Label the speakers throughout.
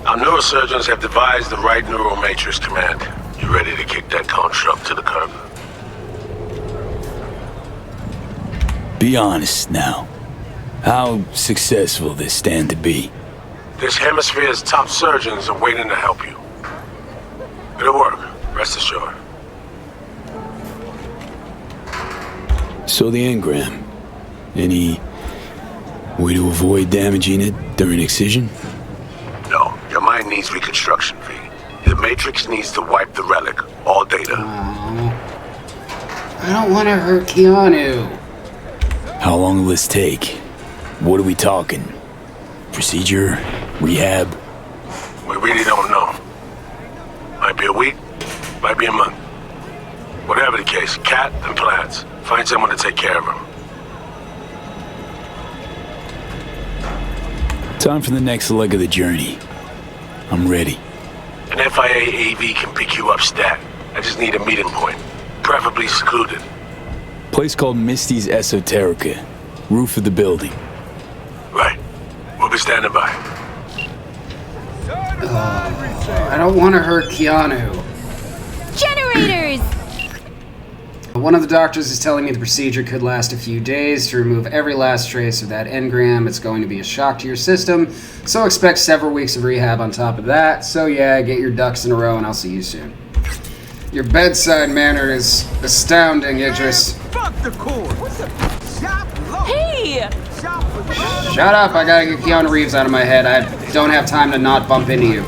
Speaker 1: Our neurosurgeons have devised the right neural matrix command. You ready to kick that construct to the curb?
Speaker 2: Be honest now. How successful this stand to be?
Speaker 1: This hemisphere's top surgeons are waiting to help you. It'll work, rest assured.
Speaker 2: So the engram. Any way to avoid damaging it during excision?
Speaker 1: No, your mind needs reconstruction, V. The Matrix needs to wipe the relic, all data.
Speaker 3: I don't want to hurt Keanu.
Speaker 2: How long will this take? What are we talking? Procedure? Rehab?
Speaker 1: We really don't know. Might be a week, might be a month. Whatever the case, Cat and Plants. Find someone to take care of him.
Speaker 2: Time for the next leg of the journey. I'm ready.
Speaker 1: An FIA AV can pick you up stat. I just need a meeting point, preferably secluded.
Speaker 2: Place called Misty's Esoterica. Roof of the building.
Speaker 1: Right. We'll be standing by.
Speaker 3: I don't want to hurt Keanu.
Speaker 4: Generators!
Speaker 3: One of the doctors is telling me the procedure could last a few days to remove every last trace of that engram. It's going to be a shock to your system, so expect several weeks of rehab on top of that. So yeah, get your ducks in a row and I'll see you soon. Your bedside manner is astounding, Idris.
Speaker 5: Fuck the cord.
Speaker 4: Hey!
Speaker 3: Shut up, I gotta get Keanu Reeves out of my head. I don't have time to not bump into you.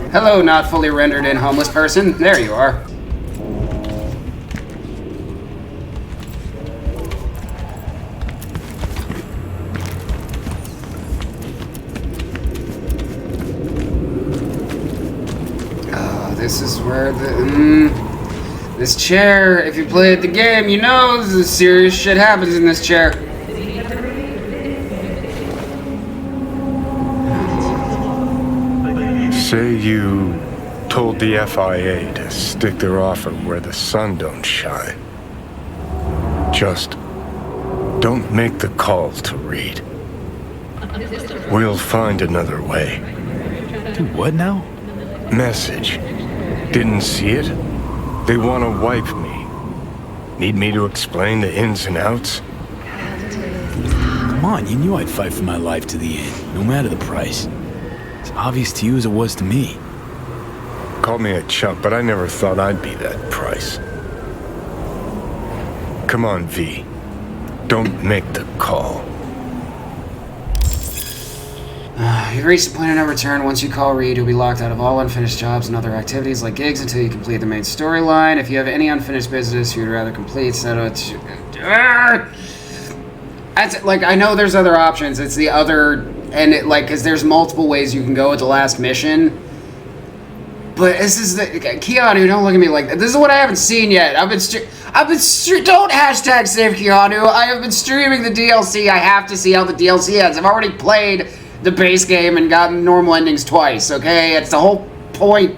Speaker 3: Hello, not fully rendered in homeless person. There you are. Oh, this is where the... this chair, if you played the game, you know serious shit happens in this chair.
Speaker 6: Say you told the FIA to stick their offer where the sun don't shine. Just don't make the call to Reed. We'll find another way.
Speaker 2: Dude, what now?
Speaker 6: Message. Didn't see it? They want to wipe me. Need me to explain the ins and outs?
Speaker 2: Come on, you knew I'd fight for my life to the end, no matter the price. It's obvious to you as it was to me.
Speaker 6: Call me a chump, but I never thought I'd be that price. Come on, V. Don't make the call.
Speaker 3: You've reached the point of no return. Once you call Reed, you'll be locked out of all unfinished jobs and other activities like gigs until you complete the main storyline. If you have any unfinished business you'd rather complete, set it. Like, I know there's other options. It's the other, and it, like, because there's multiple ways you can go with the last mission. But this is the Keanu. Don't look at me like that. This is what I haven't seen yet. Don't hashtag save Keanu. I have been streaming the DLC. I have to see how the DLC ends. I've already played the base game and gotten normal endings twice. Okay, it's the whole point.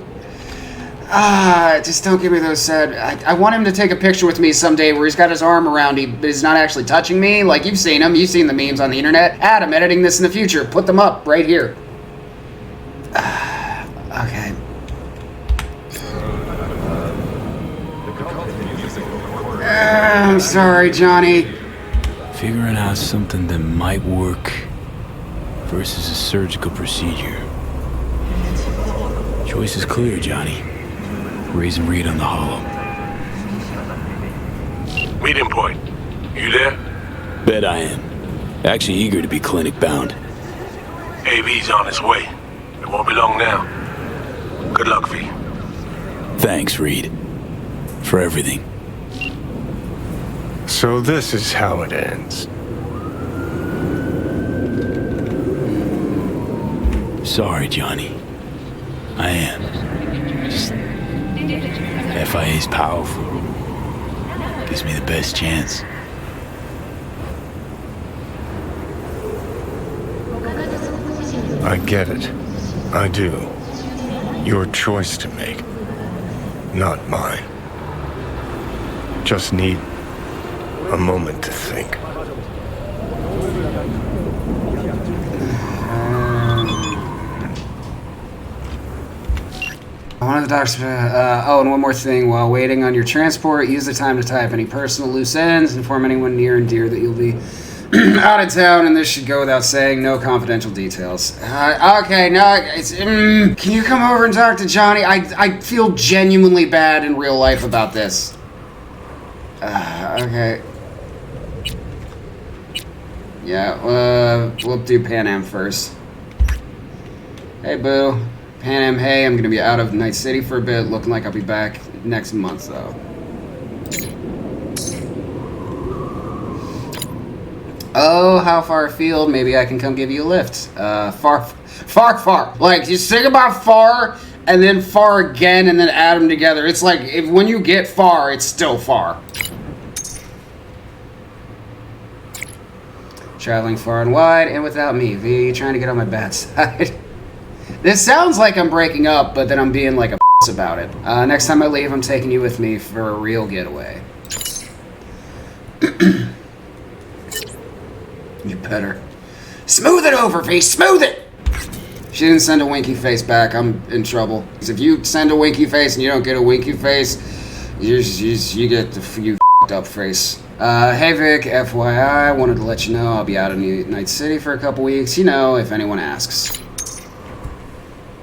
Speaker 3: Just don't give me those sad. I want him to take a picture with me someday where he's got his arm around me, but he's not actually touching me. Like, you've seen him. You've seen the memes on the internet. Adam, editing this in the future. Put them up right here. Okay. I'm sorry, Johnny.
Speaker 2: Figuring out something that might work versus a surgical procedure. Choice is clear, Johnny. Raise and Reed on the hollow.
Speaker 1: Meeting point. You there?
Speaker 2: Bet I am. Actually eager to be clinic bound.
Speaker 1: AV's on its way. It won't be long now. Good luck, V.
Speaker 2: Thanks, Reed. For everything.
Speaker 6: So this is how it ends.
Speaker 2: Sorry, Johnny. I am. Just... FIA's powerful. Gives me the best chance.
Speaker 6: I get it. I do. Your choice to make. Not mine. Just need a moment to think.
Speaker 3: One of the doctors. Oh, and one more thing. While waiting on your transport, use the time to tie up any personal loose ends. Inform anyone near and dear that you'll be out of town, and this should go without saying. No confidential details. Okay, no. Can you come over and talk to Johnny? I feel genuinely bad in real life about this. Okay. Yeah, we'll do Pan Am first. Hey, boo. Pan Am, hey, I'm gonna be out of Night City for a bit. Looking like I'll be back next month, though. Oh, how far afield? Maybe I can come give you a lift. Far. Like, just think about far, and then far again, and then add them together. It's like, when you get far, it's still far. Traveling far and wide, and without me. V, you trying to get on my bad side? This sounds like I'm breaking up, but then I'm being like a about it. Next time I leave, I'm taking you with me for a real getaway. You better. Smooth it over, V! Smooth it! She didn't send a winky face back. I'm in trouble. Because if you send a winky face and you don't get a winky face, you get the you f***ed up face. Hey Vic, FYI, wanted to let you know I'll be out of Night City for a couple weeks. You know, if anyone asks.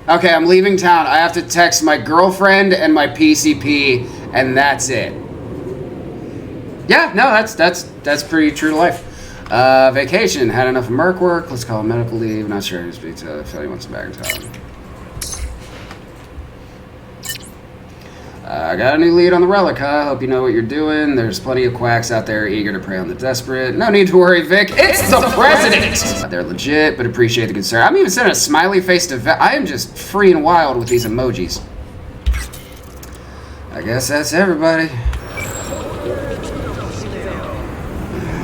Speaker 3: Okay, I'm leaving town. I have to text my girlfriend and my PCP, and that's it. Yeah, no, that's pretty true to life. Vacation. Had enough Merc work. Let's call it medical leave. Not sure who to speak to if anyone wants back in town. I got a new lead on the relic, huh? Hope you know what you're doing. There's plenty of quacks out there eager to prey on the desperate. No need to worry, Vic. It's the president! They're legit, but appreciate the concern. I'm even sending a smiley face to Vic. I am just free and wild with these emojis. I guess that's everybody.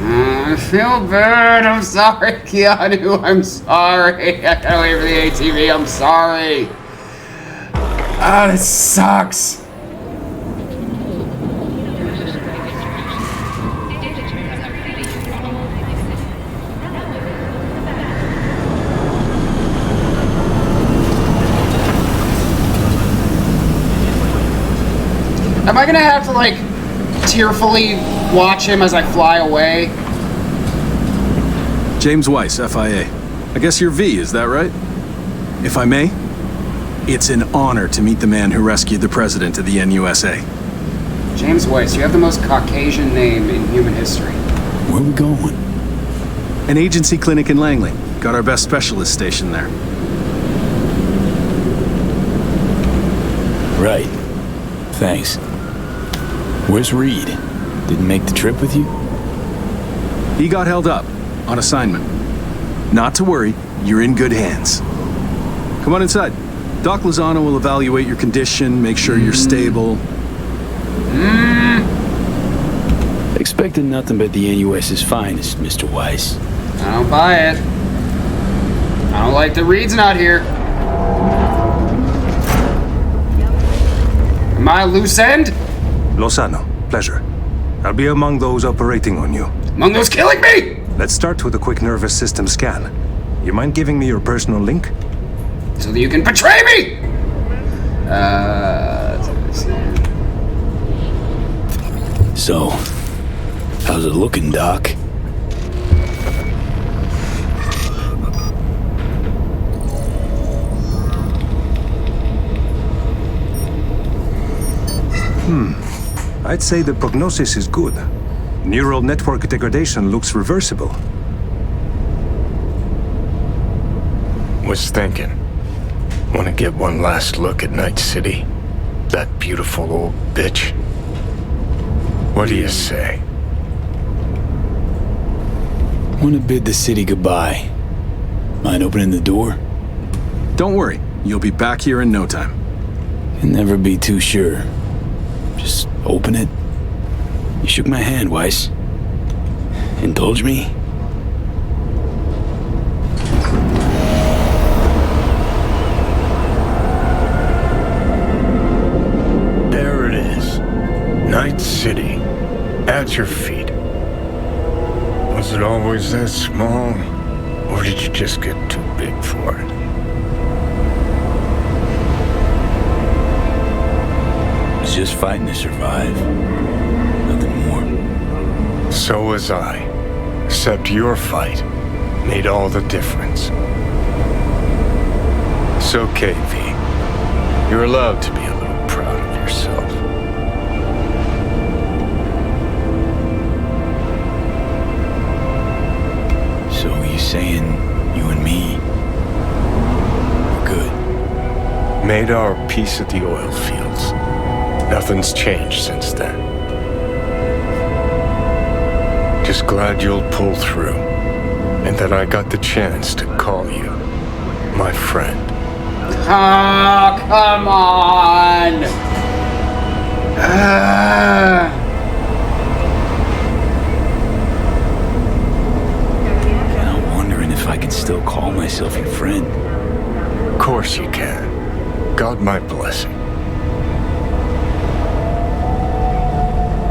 Speaker 3: I feel bad. I'm sorry, Keanu. I'm sorry. I gotta wait for the ATV. I'm sorry. Ah, this sucks. Am I gonna have to, like, tearfully watch him as I fly away?
Speaker 5: James Weiss, FIA. I guess you're V, is that right? If I may, it's an honor to meet the man who rescued the president of the NUSA.
Speaker 3: James Weiss, you have the most Caucasian name in human history.
Speaker 2: Where are we going?
Speaker 5: An agency clinic in Langley. Got our best specialist stationed there.
Speaker 2: Right. Thanks. Where's Reed? Didn't make the trip with you?
Speaker 5: He got held up on assignment. Not to worry, you're in good hands. Come on inside. Doc Lozano will evaluate your condition, make sure you're stable.
Speaker 2: Expecting nothing but the NUS's finest, Mr. Weiss.
Speaker 3: I don't buy it. I don't like the Reed's not here. Am I a loose end?
Speaker 7: Lozano, pleasure. I'll be among those operating on you.
Speaker 3: Among those killing me?
Speaker 7: Let's start with a quick nervous system scan. You mind giving me your personal link?
Speaker 3: So that you can betray me!
Speaker 2: So, how's it looking, Doc?
Speaker 7: I'd say the prognosis is good. Neural network degradation looks reversible.
Speaker 6: Was thinking. Want to get one last look at Night City? That beautiful old bitch. What do you say?
Speaker 2: Want to bid the city goodbye. Mind opening the door?
Speaker 5: Don't worry, you'll be back here in no time.
Speaker 2: Can never be too sure. Just open it. You shook my hand, Weiss. Indulge me?
Speaker 6: There it is. Night City. At your feet. Was it always that small? Or did you just get too big for it?
Speaker 2: It's just fighting to survive. Nothing more.
Speaker 6: So was I. Except your fight made all the difference. It's okay, V. You're allowed to be a little proud of yourself.
Speaker 2: So you saying you and me are good?
Speaker 6: Made our peace at the oil fields. Nothing's changed since then. Just glad you'll pull through, and that I got the chance to call you my friend.
Speaker 3: Oh, come on!
Speaker 2: And I'm wondering if I can still call myself your friend.
Speaker 6: Of course you can. God my blessing.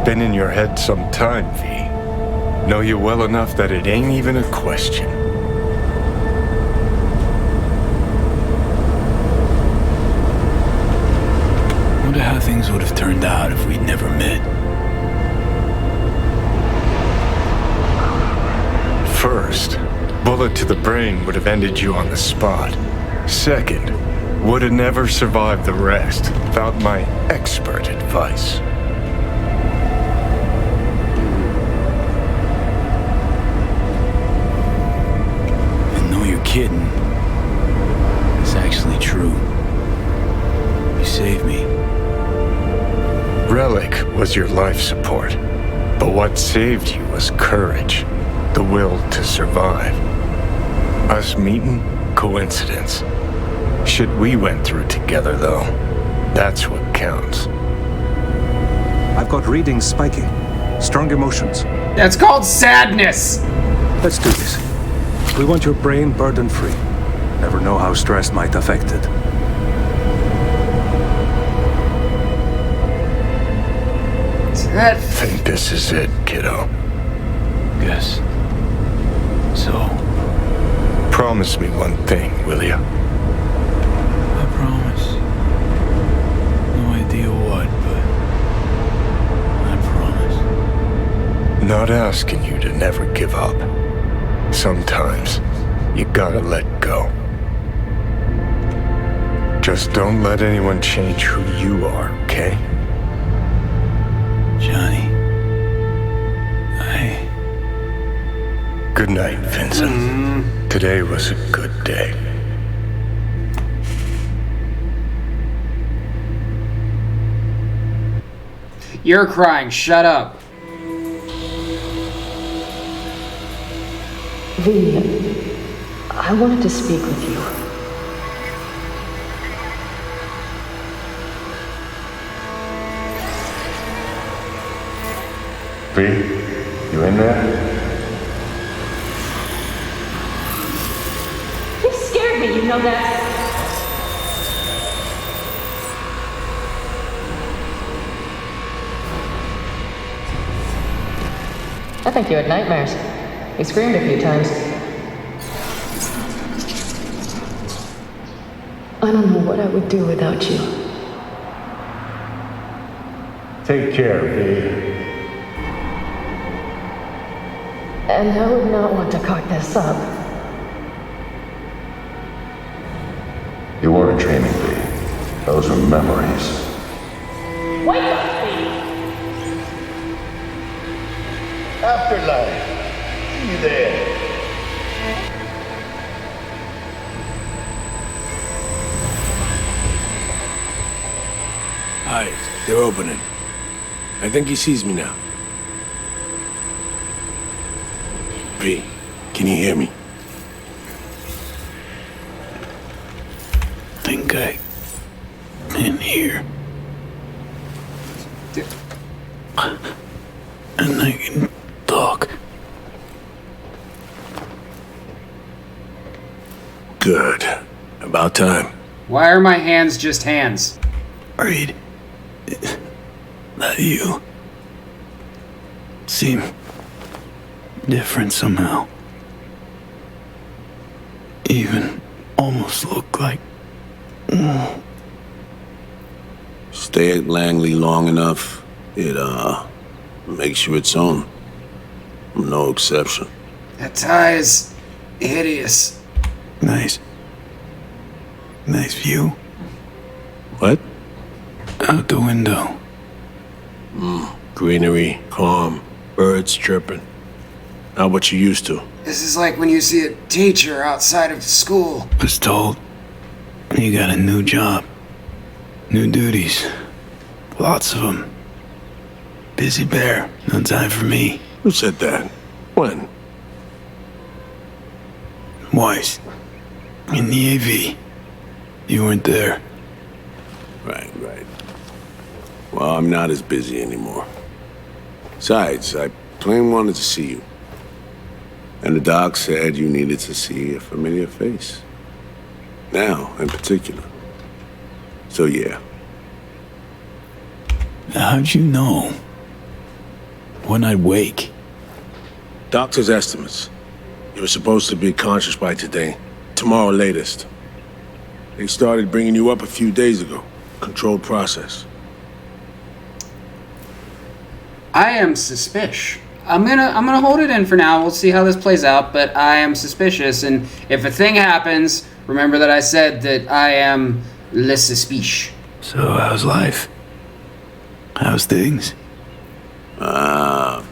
Speaker 6: Been in your head some time, V. Know you well enough that it ain't even a question.
Speaker 2: Wonder how things would have turned out if we'd never met.
Speaker 6: First, bullet to the brain would have ended you on the spot. Second, would have never survived the rest without my expert advice.
Speaker 2: You're kidding. It's actually true. You saved me.
Speaker 6: Relic was your life support, but what saved you was courage, the will to survive. Us meeting, coincidence. Shit we went through together, though. That's what counts.
Speaker 7: I've got readings spiking. Strong emotions.
Speaker 3: That's called sadness!
Speaker 7: Let's do this. We want your brain burden-free. Never know how stress might affect it.
Speaker 6: I think this is it, kiddo.
Speaker 2: Guess. So?
Speaker 6: Promise me one thing, will ya?
Speaker 2: I promise. No idea what, but I promise.
Speaker 6: Not asking you to never give up. Sometimes, you gotta let go. Just don't let anyone change who you are, okay?
Speaker 2: Johnny.
Speaker 6: Good night, Vincent. Today was a good day.
Speaker 3: You're crying, shut up.
Speaker 8: V, I wanted to speak with you.
Speaker 6: V, you in there?
Speaker 8: You scared me, you know that? I think you had nightmares. You screamed a few times. I don't know what I would do without you.
Speaker 6: Take care, V.
Speaker 8: And I would not want to cock this up.
Speaker 9: You weren't dreaming, V. Those were memories.
Speaker 8: Wake up, V!
Speaker 9: Afterlife. See you there.
Speaker 1: Eyes, they're opening. I think he sees me now. V, can you hear me?
Speaker 2: Think I in here. And I can talk.
Speaker 1: Good. About time.
Speaker 3: Why are my hands just hands?
Speaker 2: Reed, that you seem different somehow. even almost look like...
Speaker 10: Stay at Langley long enough, it, makes you its own. I'm no exception.
Speaker 3: That tie is hideous.
Speaker 2: Nice. Nice view.
Speaker 10: What?
Speaker 2: Out the window.
Speaker 10: Greenery, calm, birds chirping. Not what you used to.
Speaker 3: This is like when you see a teacher outside of school.
Speaker 2: Was told you got a new job. New duties. Lots of them. Busy bear. No time for me.
Speaker 10: Who said that? When?
Speaker 2: Weiss. In the AV. You weren't there.
Speaker 10: Right. Well, I'm not as busy anymore. Besides, I plain wanted to see you. And the doc said you needed to see a familiar face. Now, in particular. So, yeah.
Speaker 2: How'd you know? When I'd wake?
Speaker 10: Doctor's estimates. You were supposed to be conscious by today. Tomorrow latest. They started bringing you up a few days ago. Controlled process.
Speaker 3: I am suspicious. I'm gonna hold it in for now. We'll see how this plays out, but I am suspicious, and if a thing happens, remember that I said that I am le suspicious.
Speaker 2: So how's life? How's things?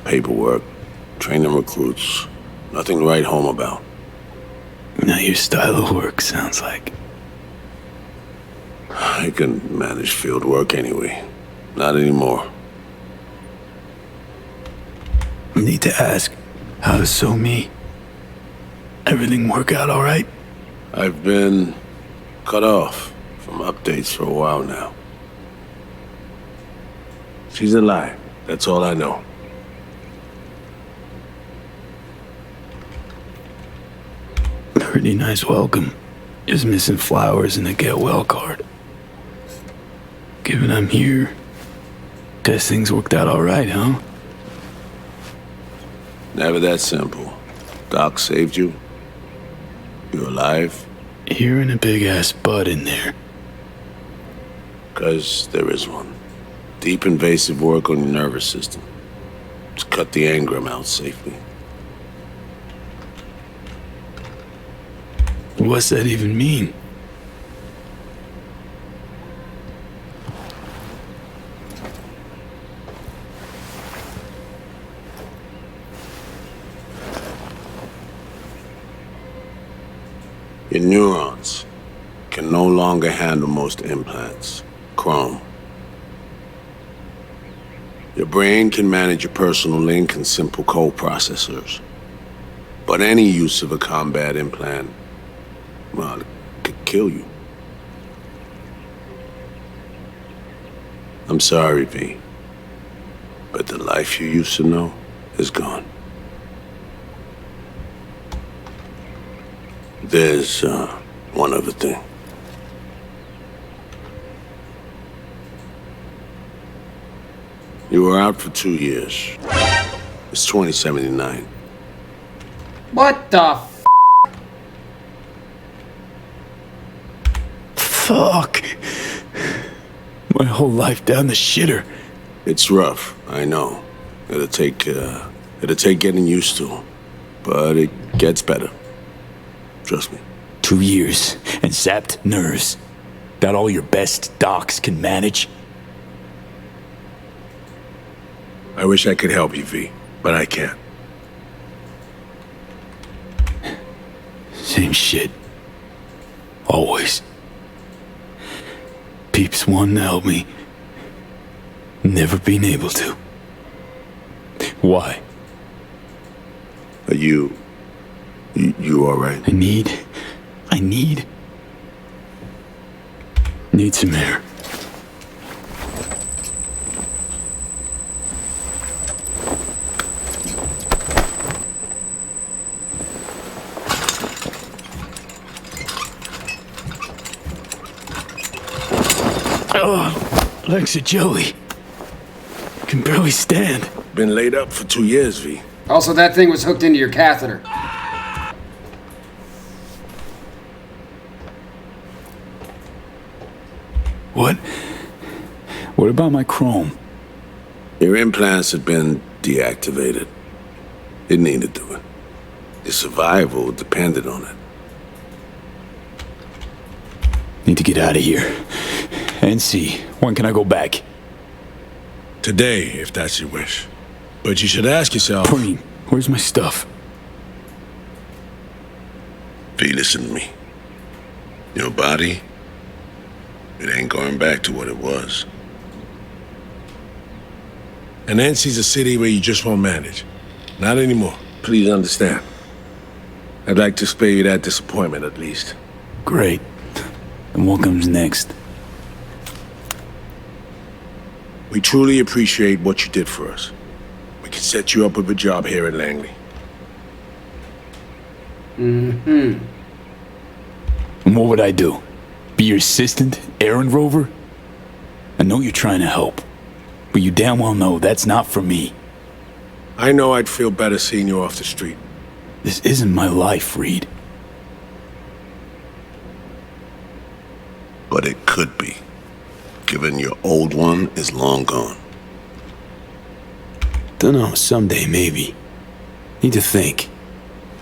Speaker 10: Paperwork. Training recruits. Nothing to write home about.
Speaker 2: Not your style of work, sounds like.
Speaker 10: I can manage field work anyway. Not anymore.
Speaker 2: Need to ask, how does So Me? Everything work out all right?
Speaker 10: I've been cut off from updates for a while now. She's alive. That's all I know.
Speaker 2: Pretty nice welcome. Just missing flowers and a get well card. Given I'm here, guess things worked out all right, huh?
Speaker 10: Never that simple. Doc saved you. You're alive.
Speaker 2: Hearing a big-ass bud in there.
Speaker 10: 'Cause there is one. Deep invasive work on your nervous system. To cut the engram out safely.
Speaker 2: What's that even mean?
Speaker 10: Your neurons can no longer handle most implants. Chrome. Your brain can manage your personal link and simple code processors. But any use of a combat implant, well, it could kill you. I'm sorry, V. But the life you used to know is gone. There's, one other thing. You were out for 2 years. It's 2079.
Speaker 3: What the f?
Speaker 2: Fuck. My whole life down the shitter.
Speaker 10: It's rough, I know. It'll take getting used to. But it gets better. Trust me.
Speaker 2: 2 years and sapped nerves. That all your best docs can manage?
Speaker 10: I wish I could help you, V, but I can't.
Speaker 2: Same shit. Always. Peeps wanting to help me. Never been able to. Why?
Speaker 10: Are you all right?
Speaker 2: I need some air. Oh, legs are jelly. Can barely stand.
Speaker 10: Been laid up for 2 years, V.
Speaker 3: Also, that thing was hooked into your catheter.
Speaker 2: about my chrome?
Speaker 10: Your implants had been deactivated. It needed doing. Your survival depended on it.
Speaker 2: Need to get out of here. NC, when can I go back?
Speaker 1: Today, if that's your wish. But you should ask yourself...
Speaker 2: Preem, where's my stuff?
Speaker 10: V, listen to me. Your body, it ain't going back to what it was.
Speaker 1: And NC's a city where you just won't manage. Not anymore.
Speaker 10: Please understand. I'd like to spare you that disappointment, at least.
Speaker 2: Great. And what comes next?
Speaker 1: We truly appreciate what you did for us. We can set you up with a job here at Langley.
Speaker 2: And what would I do? Be your assistant, errand rover? I know you're trying to help, but you damn well know that's not for me.
Speaker 1: I know I'd feel better seeing you off the street.
Speaker 2: This isn't my life, Reed.
Speaker 10: But it could be, given your old one is long gone.
Speaker 2: Dunno, someday maybe. Need to think.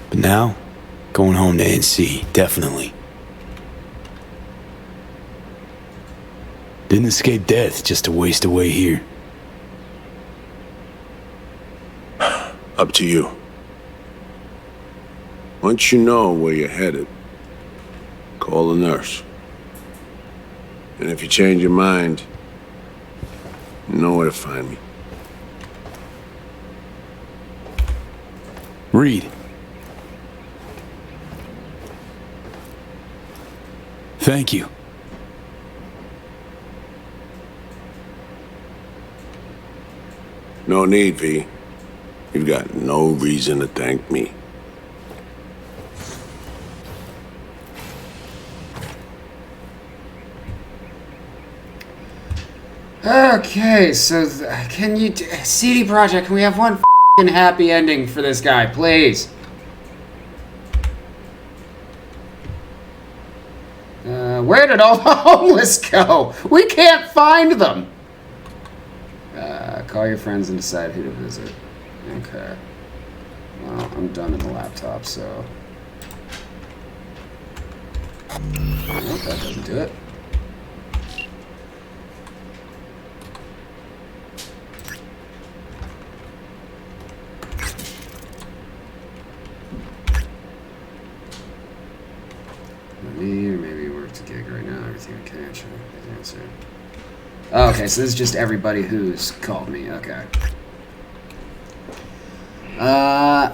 Speaker 2: But now, going home to NC, definitely. Didn't escape death just to waste away here.
Speaker 10: Up to you. Once you know where you're headed, call a nurse. And if you change your mind, you know where to find me.
Speaker 2: Reed. Thank you.
Speaker 10: No need, V. You've got no reason to thank me.
Speaker 3: Okay, so can you... CD Projekt, can we have one f***ing happy ending for this guy, please? Where did all the homeless go? We can't find them! Call your friends and decide who to visit. Okay. Well, I'm done in the laptop, so... Nope, that doesn't do it. Me, or maybe he works a gig right now. Everything I can answer. Okay, so this is just everybody who's called me. Okay.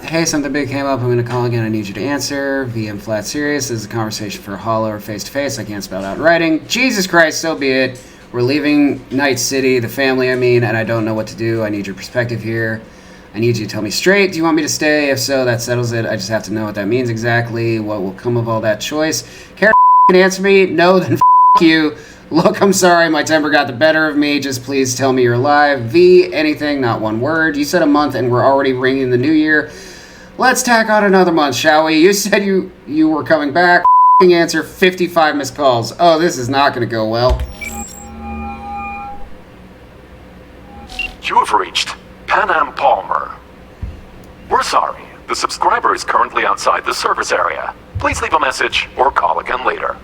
Speaker 3: Hey, something big came up. I'm gonna call again. I need you to answer. VM flat serious. This is a conversation for Hollow or face to face. I can't spell it out in writing. Jesus Christ, so be it. We're leaving Night City, the family, I mean, and I don't know what to do. I need your perspective here. I need you to tell me straight. Do you want me to stay? If so, that settles it. I just have to know what that means exactly. What will come of all that choice? Care to answer me? No, then you. Look, I'm sorry. My temper got the better of me. Just please tell me you're alive. V, anything, not one word. You said a month and we're already ringing the new year. Let's tack on another month, shall we? You said you were coming back. Answer 55 missed calls. Oh, this is not going to go well.
Speaker 11: You have reached Pan Am Palmer. We're sorry. The subscriber is currently outside the service area. Please leave a message or call again later.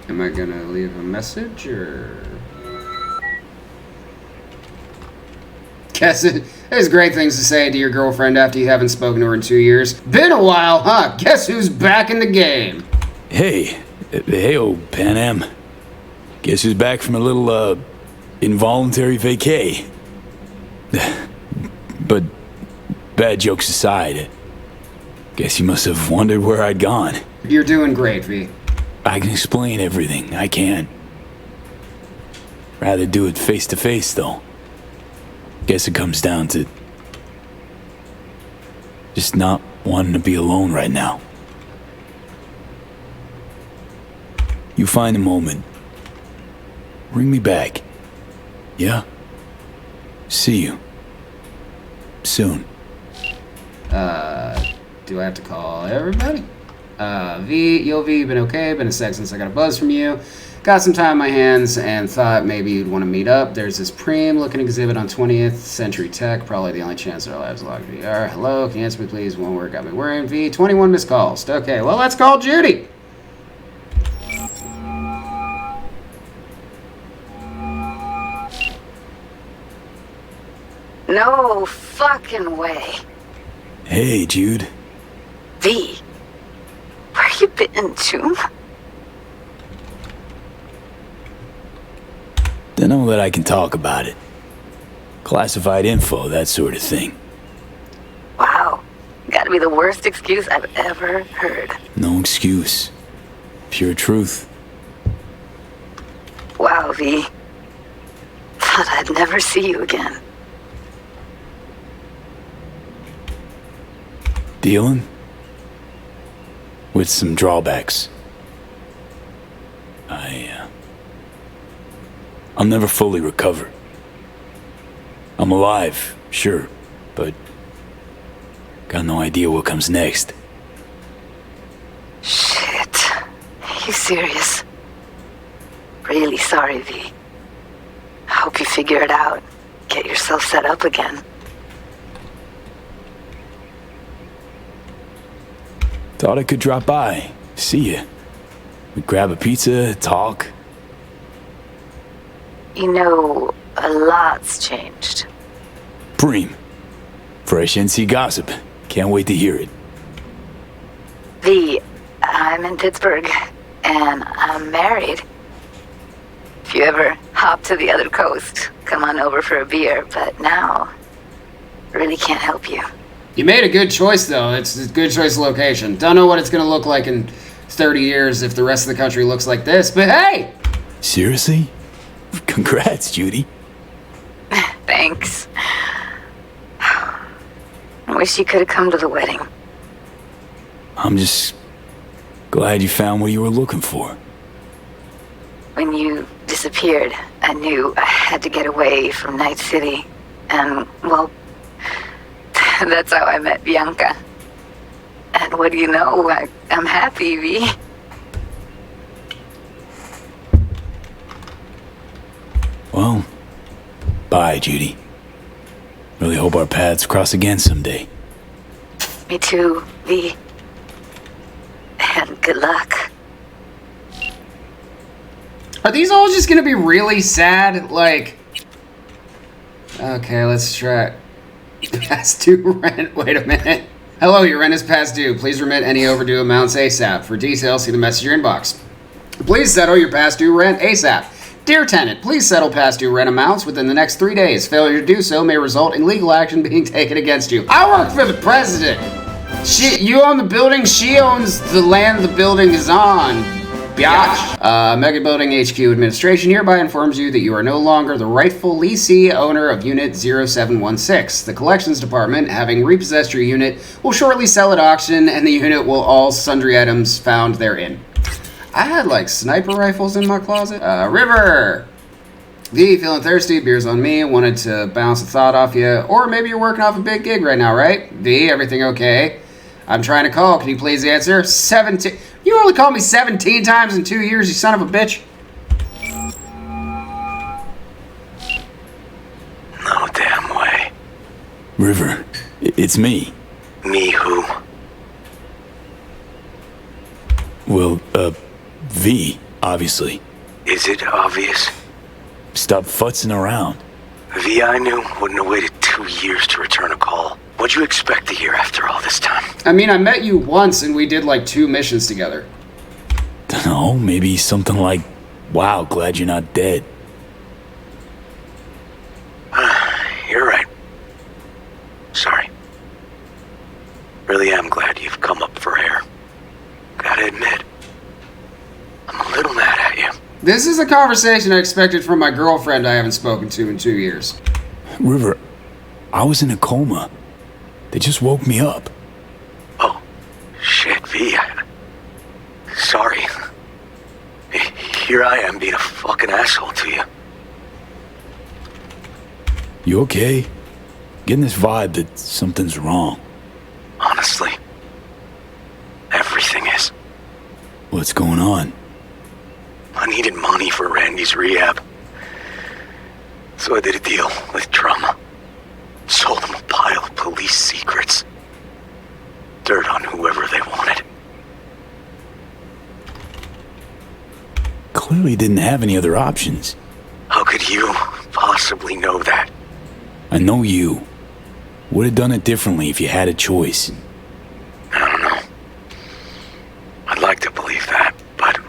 Speaker 3: Am I gonna leave a message, or... Guess there's great things to say to your girlfriend after you haven't spoken to her in 2 years. Been a while, huh? Guess who's back in the game?
Speaker 2: Hey, hey-o, Pan Am. Guess who's back from a little, involuntary vacay? But, bad jokes aside, guess you must have wondered where I'd gone.
Speaker 3: You're doing great, V.
Speaker 2: I can explain everything, I can. Rather do it face to face, though. Guess it comes down to just not wanting to be alone right now. You find a moment. Ring me back. Yeah? See you. Soon.
Speaker 3: Do I have to call everybody? V, yo V, been okay, been a sec since I got a buzz from you. Got some time on my hands and thought maybe you'd want to meet up. There's this preem looking exhibit on 20th Century Tech, probably the only chance that our lives log VR. Hello, can you answer me please? One word got me worrying. V, 21 missed calls. Okay, well, let's call Judy.
Speaker 12: No fucking way.
Speaker 2: Hey, Jude.
Speaker 12: V, where you been, Tomb?
Speaker 2: Don't know that I can talk about it. Classified info, that sort of thing.
Speaker 12: Wow, gotta be the worst excuse I've ever heard.
Speaker 2: No excuse. Pure truth.
Speaker 12: Wow, V. Thought I'd never see you again.
Speaker 2: Dealing with some drawbacks. I'll never fully recover. I'm alive, sure, but got no idea what comes next.
Speaker 12: Shit. You serious? Really sorry, V. I hope you figure it out. Get yourself set up again.
Speaker 2: Thought I could drop by, see you. We'd grab a pizza, talk.
Speaker 12: You know, a lot's changed.
Speaker 2: Preem. Fresh NC gossip. Can't wait to hear it.
Speaker 12: V, I'm in Pittsburgh, and I'm married. If you ever hop to the other coast, come on over for a beer, but now, really can't help you.
Speaker 3: You made a good choice, though. It's a good choice of location. Don't know what it's going to look like in 30 years if the rest of the country looks like this, but hey!
Speaker 2: Seriously? Congrats, Judy.
Speaker 12: Thanks. I wish you could have come to the wedding.
Speaker 2: I'm just glad you found what you were looking for.
Speaker 12: When you disappeared, I knew I had to get away from Night City. And, well, that's how I met Bianca. And what do you know? I'm happy, V.
Speaker 2: Well, bye, Judy. Really hope our paths cross again someday.
Speaker 12: Me too, V. And good luck.
Speaker 3: Are these all just gonna be really sad? Like, okay, let's try. Past due rent. Wait a minute. Hello, your rent is past due. Please remit any overdue amounts ASAP. For details, see the message in your inbox. Please settle your past due rent ASAP. Dear tenant, please settle past due rent amounts within the next 3 days. Failure to do so may result in legal action being taken against you. I work for the president. You own the building. She owns the land the building is on. Biatch. Mega Building HQ Administration hereby informs you that you are no longer the rightful leasee owner of Unit 0716. The Collections Department, having repossessed your unit, will shortly sell at auction, and the unit will all sundry items found therein. I had, like, sniper rifles in my closet. River! V, feeling thirsty, beer's on me, wanted to bounce a thought off you, or maybe you're working off a big gig right now, right? V, everything okay? I'm trying to call, can you please answer? 17... You only called me 17 times in 2 years, you son of a bitch.
Speaker 13: No damn way.
Speaker 2: River, it's me.
Speaker 13: Me who?
Speaker 2: Well, V, obviously.
Speaker 13: Is it obvious?
Speaker 2: Stop futzing around.
Speaker 13: V I knew wouldn't have waited 2 years to return a call. What'd you expect to hear after all this time?
Speaker 3: I mean, I met you once and we did like 2 missions together.
Speaker 2: Dunno, maybe something like, wow, glad you're not dead.
Speaker 13: You're right. Sorry. Really am glad you've come up for air. Gotta admit, I'm a little mad at you.
Speaker 3: This is a conversation I expected from my girlfriend I haven't spoken to in 2 years.
Speaker 2: River, I was in a coma. They just woke me up.
Speaker 13: Oh, shit, V. Sorry. Here I am being a fucking asshole to you.
Speaker 2: You okay? Getting this vibe that something's wrong.
Speaker 13: Honestly, everything is.
Speaker 2: What's going on?
Speaker 13: I needed money for Randy's rehab. So I did a deal with Trauma. Sold him a pile of police secrets. Dirt on whoever they wanted.
Speaker 2: Clearly didn't have any other options.
Speaker 13: How could you possibly know that?
Speaker 2: I know you. Would have done it differently if you had a choice.
Speaker 13: I don't know. I'd like to believe that, but...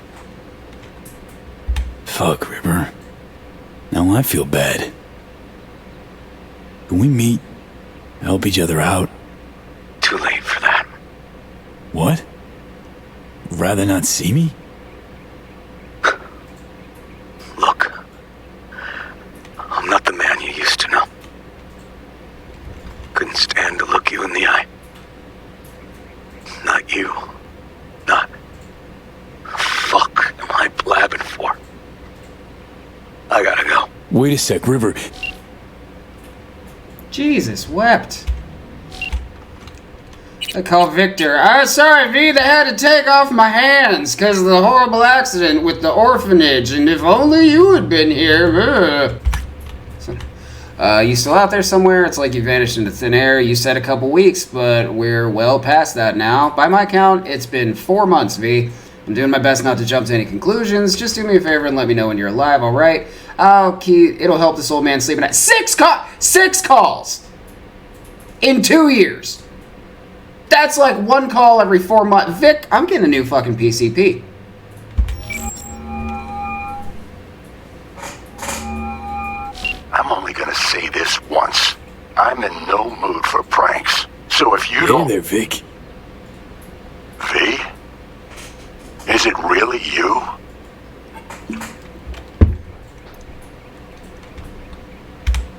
Speaker 2: Fuck, Ripper. Now I feel bad. Can we meet? Help each other out?
Speaker 13: Too late for that.
Speaker 2: What? Rather not see me?
Speaker 13: Look. I'm not the man you used to know. Couldn't stand to look you in the eye. Not you. Not... Fuck am I blabbing for? I gotta go.
Speaker 2: Wait a sec, River.
Speaker 3: Jesus wept. I call Victor. Sorry, V, they had to take off my hands because of the horrible accident with the orphanage, and if only you had been here. You still out there somewhere? It's like you vanished into thin air. You said a couple weeks, but we're well past that now. By my count, it's been 4 months, V. I'm doing my best not to jump to any conclusions. Just do me a favor and let me know when you're alive, alright? It'll help this old man sleep at night. 6 calls! In 2 years. That's like 1 call every 4 months. Vic, I'm getting a new fucking PCP.
Speaker 9: I'm only gonna say this once. I'm in no mood for pranks. So if you don't...
Speaker 2: Hey there, Vic.
Speaker 9: V? Is it really you?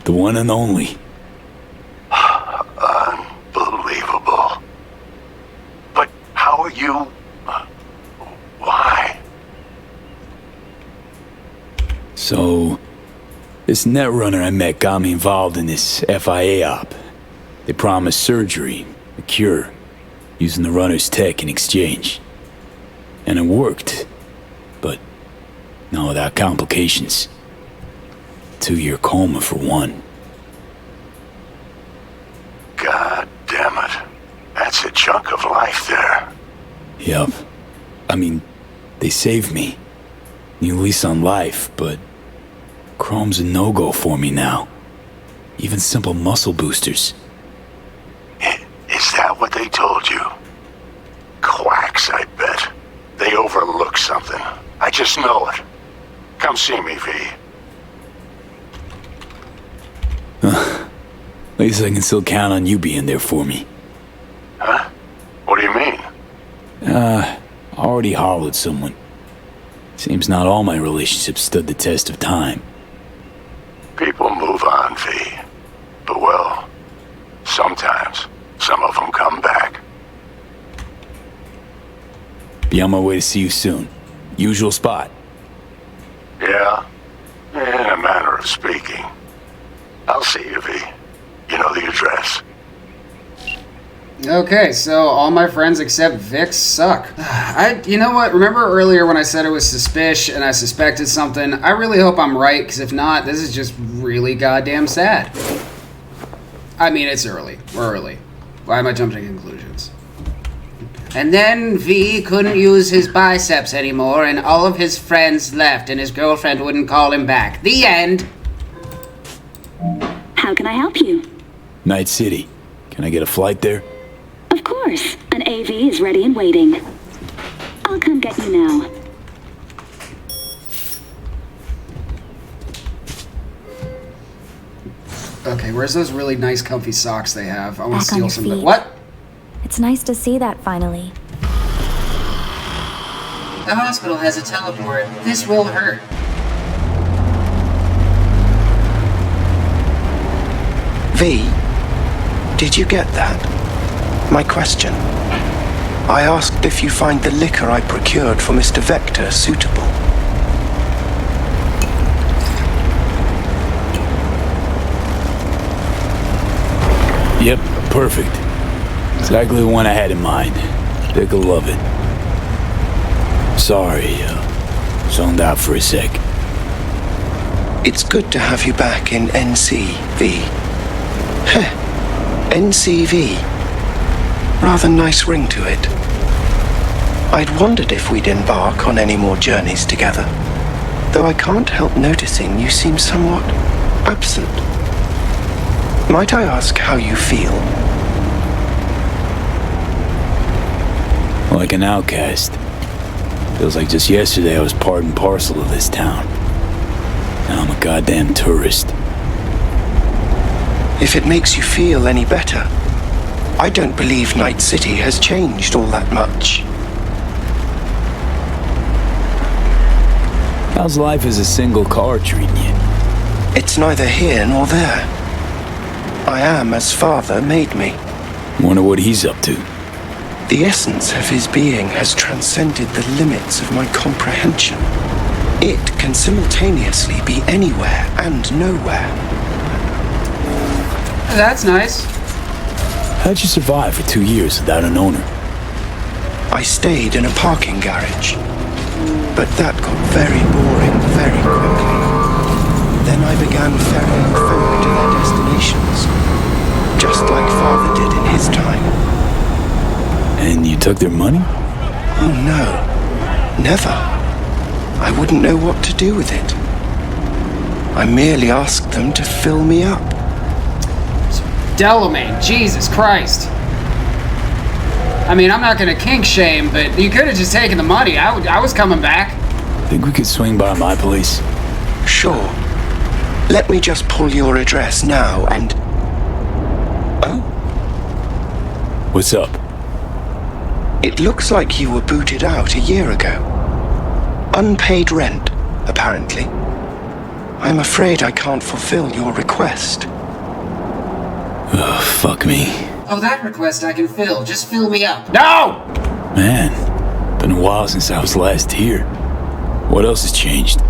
Speaker 2: The one and only.
Speaker 9: Unbelievable. But how are you... Why?
Speaker 2: So, this netrunner I met got me involved in this FIA op. They promised surgery, a cure, using the runner's tech in exchange. And it worked, but not without complications. 2-year coma for one.
Speaker 9: God damn it. That's a chunk of life there.
Speaker 2: Yup. I mean, they saved me. New lease on life, but Chrome's a no-go for me now. Even simple muscle boosters.
Speaker 9: Is that what they told you? Quacks, I bet. They overlook something. I just know it. Come see me, V.
Speaker 2: At least I can still count on you being there for me.
Speaker 9: Huh? What do you mean?
Speaker 2: Already hollowed someone. Seems not all my relationships stood the test of time.
Speaker 9: People move on, V. But well, sometimes some of them come back.
Speaker 2: Be on my way to see you soon. Usual spot.
Speaker 9: Yeah? In a manner of speaking. I'll see you, V. You know the address.
Speaker 3: Okay, so all my friends except Vic suck. You know what? Remember earlier when I said it was suspicious and I suspected something? I really hope I'm right, because if not, this is just really goddamn sad. I mean, it's early. We're early. Why am I jumping to conclusions? And then V couldn't use his biceps anymore, and all of his friends left, and his girlfriend wouldn't call him back. The end.
Speaker 14: How can I help you?
Speaker 2: Night City. Can I get a flight there?
Speaker 14: Of course. An AV is ready and waiting. I'll come get you now.
Speaker 3: Okay, where's those really nice comfy socks they have? I want to
Speaker 4: Back on
Speaker 3: steal
Speaker 4: your
Speaker 3: some.
Speaker 4: feet.
Speaker 3: What?
Speaker 4: It's nice to see that finally.
Speaker 3: The hospital has a teleport. This will hurt.
Speaker 15: V, did you get that? My question. I asked if you find the liquor I procured for Mr. Vector suitable.
Speaker 2: Yep, perfect. Exactly the one I had in mind. Vic'll love it. Sorry, zoned out for a sec.
Speaker 15: It's good to have you back in NCV. Heh, NCV. Rather nice ring to it. I'd wondered if we'd embark on any more journeys together, though I can't help noticing you seem somewhat absent. Might I ask how you feel?
Speaker 2: Like an outcast. Feels like just yesterday I was part and parcel of this town. Now I'm a goddamn tourist.
Speaker 15: If it makes you feel any better, I don't believe Night City has changed all that much.
Speaker 2: How's life as a single car treating you?
Speaker 15: It's neither here nor there. I am as Father made me.
Speaker 2: Wonder what he's up to.
Speaker 15: The essence of his being has transcended the limits of my comprehension. It can simultaneously be anywhere and nowhere.
Speaker 3: That's nice.
Speaker 2: How'd you survive for 2 years without an owner?
Speaker 15: I stayed in a parking garage, but that got very boring very quickly. Then I began ferrying folk to their destinations, just like Father did in his time.
Speaker 2: And you took their money?
Speaker 15: Oh no, never. I wouldn't know what to do with it. I merely asked them to fill me up.
Speaker 3: Delamain, Jesus Christ. I mean, I'm not gonna kink shame, but you could have just taken the money. I was coming back.
Speaker 2: Think we could swing by my place?
Speaker 15: Sure. Let me just pull your address now and... Oh?
Speaker 2: What's up?
Speaker 15: It looks like you were booted out a year ago. Unpaid rent, apparently. I'm afraid I can't fulfill your request.
Speaker 2: Oh, fuck me.
Speaker 3: Oh, that request I can fill. Just fill me up. No!
Speaker 2: Man, been a while since I was last here. What else has changed?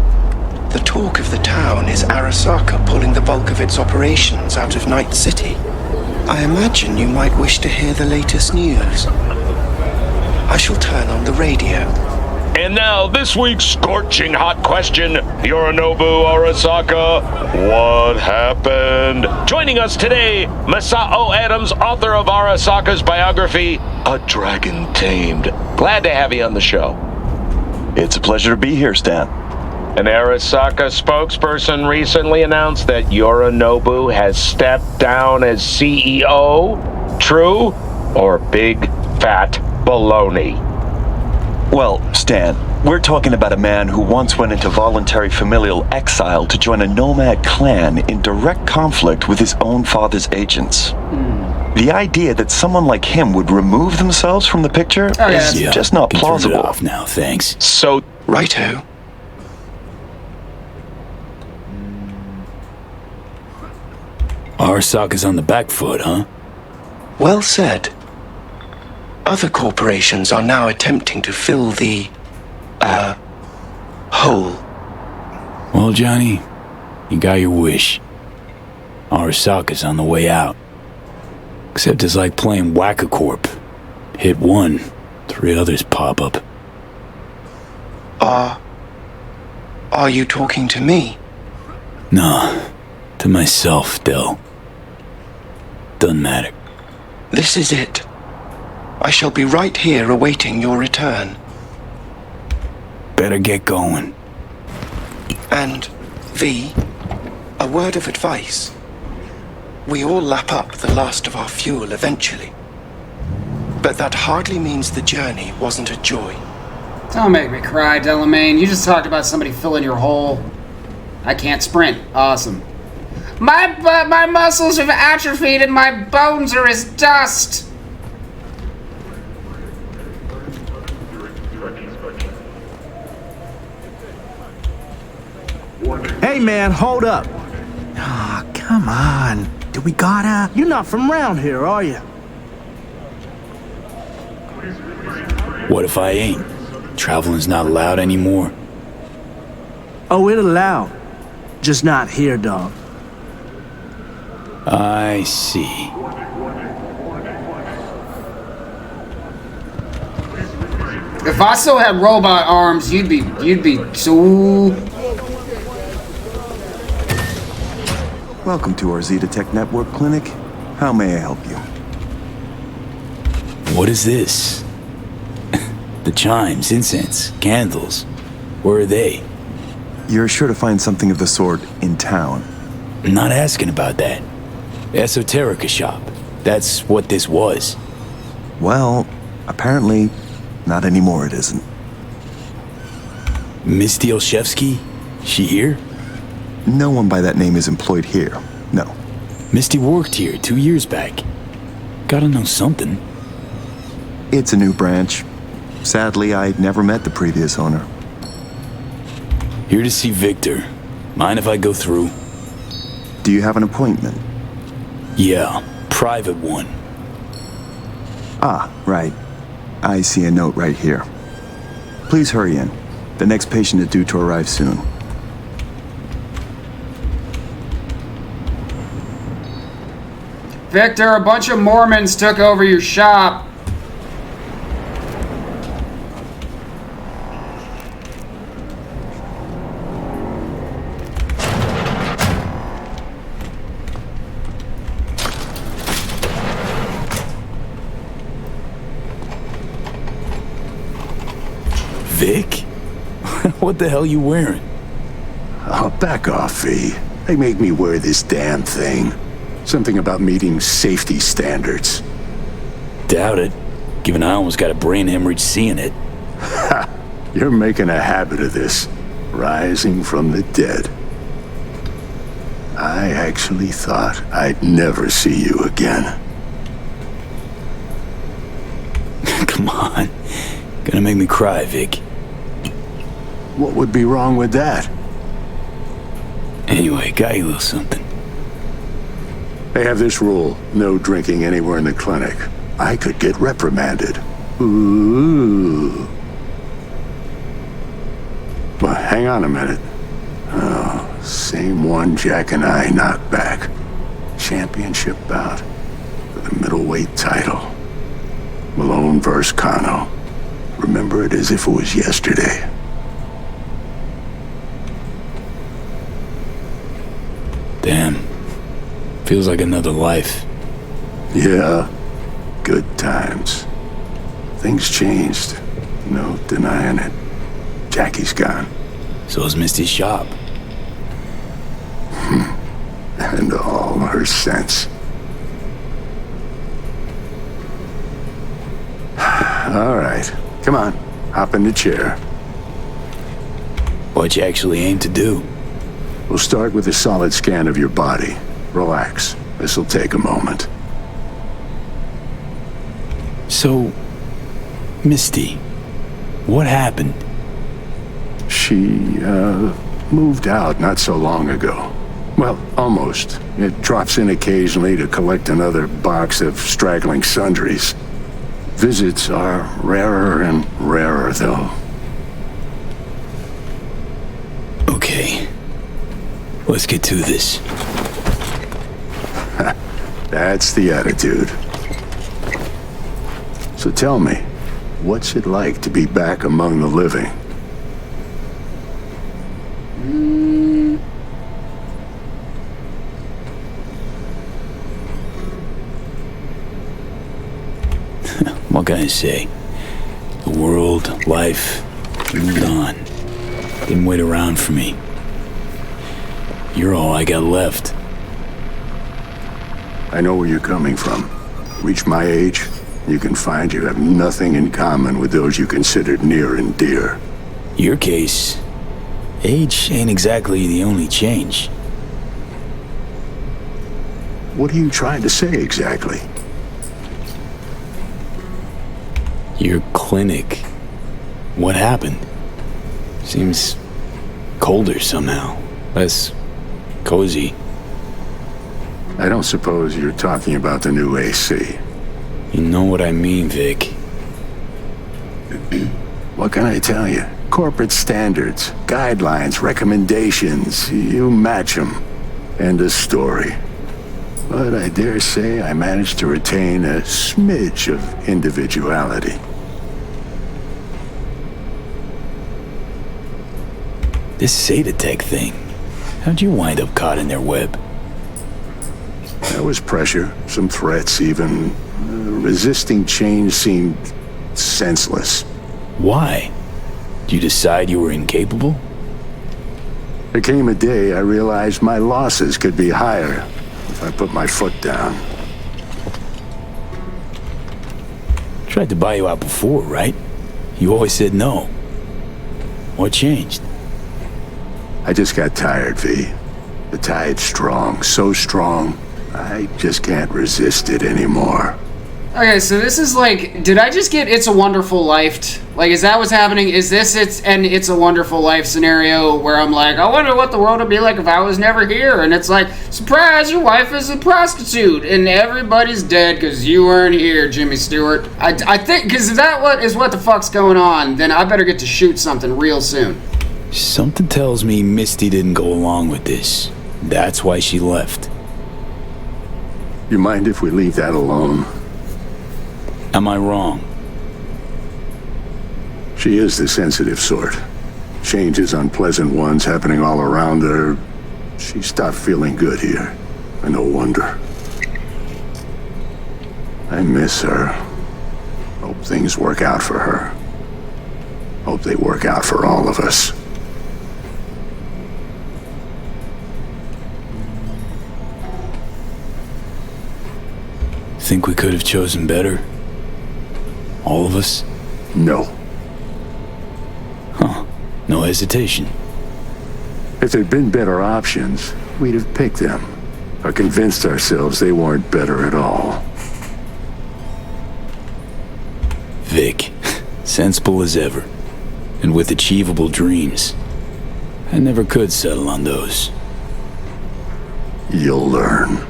Speaker 15: The talk of the town is Arasaka pulling the bulk of its operations out of Night City. I imagine you might wish to hear the latest news. I shall turn on the radio.
Speaker 16: And now, this week's scorching hot question, Yorinobu Arasaka, what happened? Joining us today, Masao Adams, author of Arasaka's biography, A Dragon Tamed. Glad to have you on the show.
Speaker 17: It's a pleasure to be here, Stan.
Speaker 16: An Arasaka spokesperson recently announced that Yorinobu has stepped down as CEO. True or big fat baloney?
Speaker 17: Well, Stan, we're talking about a man who once went into voluntary familial exile to join a nomad clan in direct conflict with his own father's agents. The idea that someone like him would remove themselves from the picture is just not plausible.
Speaker 2: Turn it off now, thanks.
Speaker 16: So,
Speaker 15: righto.
Speaker 2: Arasaka's on the back foot, huh?
Speaker 15: Well said. Other corporations are now attempting to fill the, hole.
Speaker 2: Well, Johnny, you got your wish. Arasaka's on the way out. Except it's like playing Whack-A-Corp. Hit one, 3 others pop up.
Speaker 15: Are you talking to me?
Speaker 2: Nah, to myself, Del. Doesn't matter.
Speaker 15: This is it. I shall be right here awaiting your return.
Speaker 2: Better get going.
Speaker 15: And, V, a word of advice. We all lap up the last of our fuel eventually. But that hardly means the journey wasn't a joy.
Speaker 3: Don't make me cry, Delamain. You just talked about somebody filling your hole. I can't sprint. Awesome. My muscles have atrophied and my bones are as dust.
Speaker 18: Hey man, hold up. Ah, oh, come on. Do we gotta? You're not from around here, are you?
Speaker 2: What if I ain't? Traveling's not allowed anymore.
Speaker 18: Oh, it's allowed. Just not here, dog.
Speaker 2: I see.
Speaker 3: If I still had robot arms, you'd be so...
Speaker 17: Welcome to our Zetatech Network Clinic. How may I help you?
Speaker 2: What is this? The chimes, incense, candles. Where are they?
Speaker 17: You're sure to find something of the sort in town.
Speaker 2: I'm not asking about that. Esoterica shop. That's what this was.
Speaker 17: Well, apparently, not anymore it isn't.
Speaker 2: Miss Olszewski? She here?
Speaker 17: No one by that name is employed here, no.
Speaker 2: Misty worked here 2 years back. Gotta know something.
Speaker 17: It's a new branch. Sadly, I never met the previous owner.
Speaker 2: Here to see Victor. Mind if I go through?
Speaker 17: Do you have an appointment?
Speaker 2: Yeah, private one.
Speaker 17: Ah, right. I see a note right here. Please hurry in. The next patient is due to arrive soon.
Speaker 3: Victor, a bunch of Mormons took over your shop.
Speaker 2: Vic? What the hell you wearing?
Speaker 9: Oh, back off, V. They make me wear this damn thing. Something about meeting safety standards.
Speaker 2: Doubt it, given I almost got a brain hemorrhage seeing it.
Speaker 9: Ha! You're making a habit of this. Rising from the dead. I actually thought I'd never see you again.
Speaker 2: Come on. Gonna make me cry, Vic.
Speaker 9: What would be wrong with that?
Speaker 2: Anyway, got you a little something.
Speaker 9: They have this rule, no drinking anywhere in the clinic. I could get reprimanded. Ooh. Well, hang on a minute. Oh, same one Jack and I knocked back. Championship bout for the middleweight title. Malone vs. Kano. Remember it as if it was yesterday.
Speaker 2: Damn. Feels like another life.
Speaker 9: Yeah, good times. Things changed. No denying it. Jackie's gone.
Speaker 2: So's Misty's shop.
Speaker 9: And all her sense. All right, come on. Hop in the chair.
Speaker 2: What you actually aim to do?
Speaker 9: We'll start with a solid scan of your body. Relax. This'll take a moment.
Speaker 2: So, Misty, what happened?
Speaker 9: She, moved out not so long ago. Well, almost. It drops in occasionally to collect another box of straggling sundries. Visits are rarer and rarer, though.
Speaker 2: Okay. Let's get to this.
Speaker 9: That's the attitude. So tell me, what's it like to be back among the living?
Speaker 2: What can I say? The world, life, moved on. Didn't wait around for me. You're all I got left.
Speaker 9: I know where you're coming from. Reach my age, you can find you have nothing in common with those you considered near and dear.
Speaker 2: Your case, age ain't exactly the only change.
Speaker 9: What are you trying to say exactly?
Speaker 2: Your clinic. What happened? Seems colder somehow. Less cozy.
Speaker 9: I don't suppose you're talking about the new AC.
Speaker 2: You know what I mean, Vic.
Speaker 9: What can I tell you? Corporate standards, guidelines, recommendations, you match them. End of story. But I dare say I managed to retain a smidge of individuality.
Speaker 2: This Satatech thing. How'd you wind up caught in their web?
Speaker 9: There was pressure, some threats even. Resisting change seemed senseless.
Speaker 2: Why? Did you decide you were incapable?
Speaker 9: There came a day I realized my losses could be higher if I put my foot down.
Speaker 2: Tried to buy you out before, right? You always said no. What changed?
Speaker 9: I just got tired, V. The tide's strong, so strong, I just can't resist it anymore.
Speaker 3: Okay, so this is like, did I just get It's a Wonderful Life? Like, is that what's happening? Is this It's a Wonderful Life scenario where I'm like, I wonder what the world would be like if I was never here? And it's like, surprise, your wife is a prostitute, and everybody's dead because you weren't here, Jimmy Stewart. I think, because if that is what the fuck's going on, then I better get to shoot something real soon.
Speaker 2: Something tells me Misty didn't go along with this. That's why she left.
Speaker 9: You mind if we leave that alone?
Speaker 2: Am I wrong?
Speaker 9: She is the sensitive sort. Changes, unpleasant ones happening all around her. She stopped feeling good here. And no wonder. I miss her. Hope things work out for her. Hope they work out for all of us.
Speaker 2: Think we could have chosen better? All of us?
Speaker 9: No.
Speaker 2: Huh. No hesitation.
Speaker 9: If there'd been better options, we'd have picked them. Or convinced ourselves they weren't better at all.
Speaker 2: Vic, sensible as ever. And with achievable dreams. I never could settle on those.
Speaker 9: You'll learn.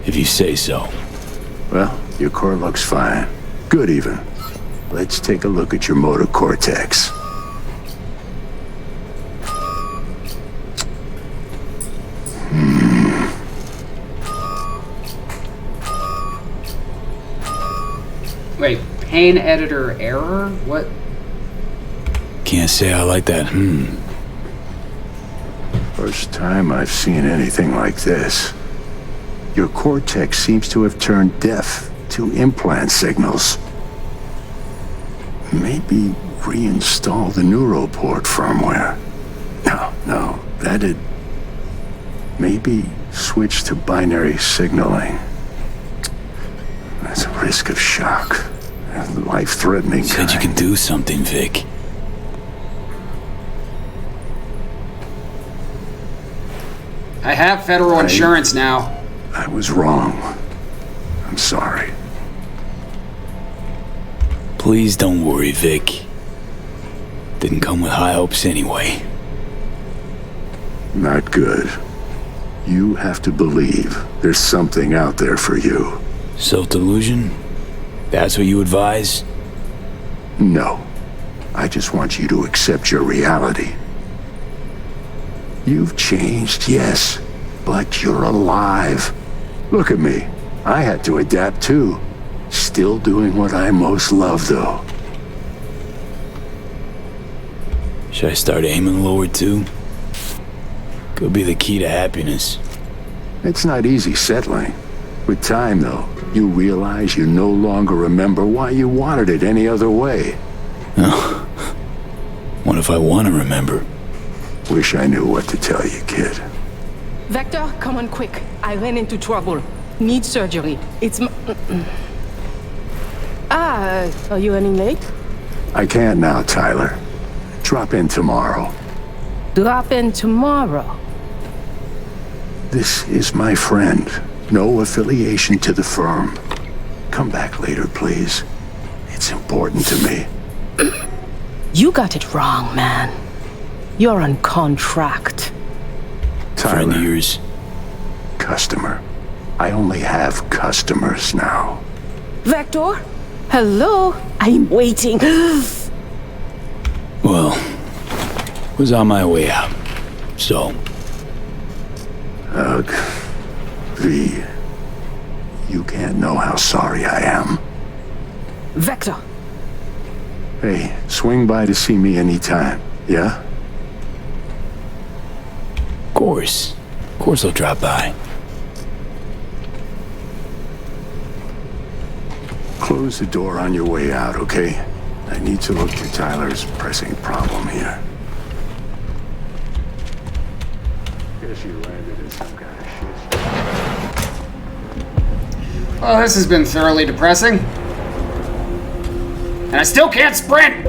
Speaker 2: If you say so.
Speaker 9: Well, your core looks fine. Good even. Let's take a look at your motor cortex.
Speaker 3: Wait, pane editor error? What?
Speaker 2: Can't say I like that,
Speaker 9: First time I've seen anything like this. Your cortex seems to have turned deaf to implant signals. Maybe reinstall the neuroport firmware. No, that'd... Maybe switch to binary signaling. That's a risk of shock. Life-threatening
Speaker 2: Said you could do something, Vic.
Speaker 3: I have federal insurance now.
Speaker 9: I was wrong. I'm sorry.
Speaker 2: Please don't worry, Vic. Didn't come with high hopes anyway.
Speaker 9: Not good. You have to believe there's something out there for you.
Speaker 2: Self-delusion? That's what you advise?
Speaker 9: No. I just want you to accept your reality. You've changed, yes, but you're alive. Look at me. I had to adapt too. Still doing what I most love, though.
Speaker 2: Should I start aiming lower too? Could be the key to happiness.
Speaker 9: It's not easy settling. With time, though, you realize you no longer remember why you wanted it any other way.
Speaker 2: Oh. What if I want to remember?
Speaker 9: Wish I knew what to tell you, kid.
Speaker 19: Vector, come on quick. I ran into trouble. Need surgery. It's are you running late?
Speaker 9: I can't now, Tyler. Drop in tomorrow.
Speaker 19: Drop in tomorrow.
Speaker 9: This is my friend. No affiliation to the firm. Come back later, please. It's important to me.
Speaker 19: You got it wrong, man. You're on contract.
Speaker 9: Tyler.
Speaker 2: Friend of yours.
Speaker 9: Customer. I only have customers now.
Speaker 19: Vector? Hello? I'm waiting.
Speaker 2: Well, was on my way out. So.
Speaker 9: Ugh. V. You can't know how sorry I am.
Speaker 19: Vector.
Speaker 9: Hey, swing by to see me anytime, yeah?
Speaker 2: course. Of course I'll drop by.
Speaker 9: Close the door on your way out, okay? I need to look at Tyler's pressing problem here. Guess you landed in some kind of shit.
Speaker 3: Well, this has been thoroughly depressing. And I still can't sprint!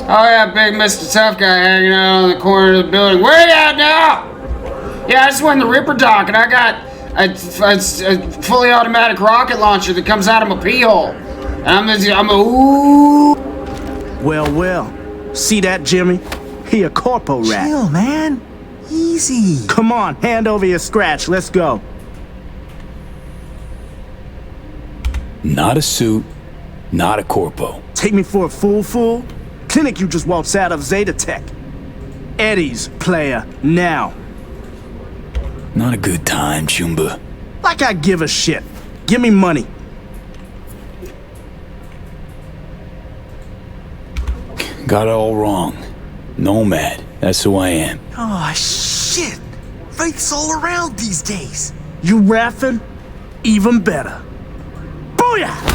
Speaker 3: Oh yeah, big Mr. Tough Guy hanging out on the corner of the building. Where you at now? Yeah, I just went in the Ripper Dock and I got a fully automatic rocket launcher that comes out of my pee hole. And I'm a ooh.
Speaker 18: Well. See that, Jimmy? He a corpo rat. Chill, man. Easy. Come on, hand over your scratch. Let's go.
Speaker 2: Not a suit, not a corpo.
Speaker 18: Take me for a fool? Clinic you just waltzed out of Zeta Tech. Eddie's player, now.
Speaker 2: Not a good time, Chumba.
Speaker 18: Like I give a shit. Give me money.
Speaker 2: Got it all wrong. Nomad, that's who I am.
Speaker 18: Oh, shit. Faith's all around these days. You rapping? Even better. Booyah!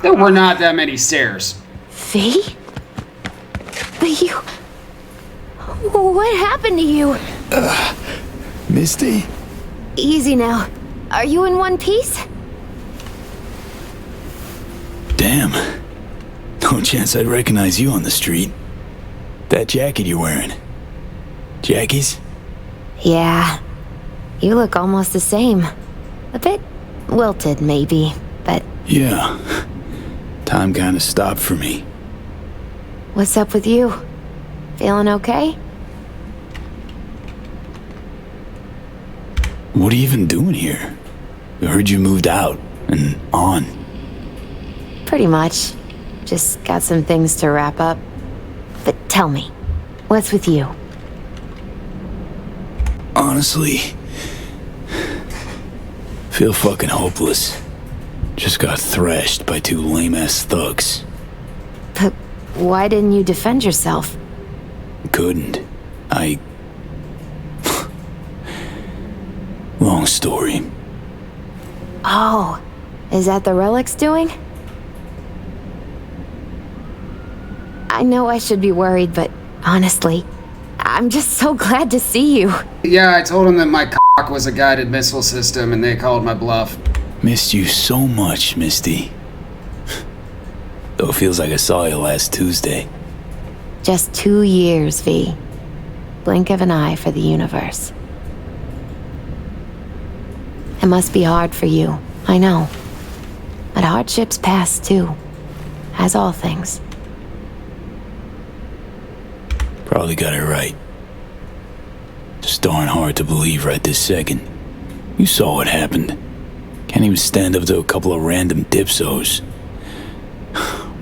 Speaker 3: There were not that many stairs.
Speaker 4: V? But you... What happened to you?
Speaker 2: Misty?
Speaker 4: Easy now. Are you in one piece?
Speaker 2: Damn. No chance I'd recognize you on the street. That jacket you're wearing. Jackie's?
Speaker 4: Yeah. You look almost the same. A bit wilted, maybe, but...
Speaker 2: Yeah. Time kinda stopped for me.
Speaker 4: What's up with you? Feeling okay?
Speaker 2: What are you even doing here? I heard you moved out and on.
Speaker 4: Pretty much. Just got some things to wrap up. But tell me, what's with you?
Speaker 2: Honestly, feel fucking hopeless. Just got thrashed by two lame-ass thugs.
Speaker 4: But why didn't you defend yourself?
Speaker 2: Couldn't. Long story.
Speaker 4: Oh, is that the Relic's doing? I know I should be worried, but honestly, I'm just so glad to see you.
Speaker 3: Yeah, I told him that my cock was a guided missile system and they called my bluff.
Speaker 2: Missed you so much, Misty. Though it feels like I saw you last Tuesday.
Speaker 4: Just 2 years, V. Blink of an eye for the universe. It must be hard for you, I know. But hardships pass too, as all things.
Speaker 2: Probably got it right. Just darn hard to believe right this second. You saw what happened. Can't even stand up to a couple of random dipsos.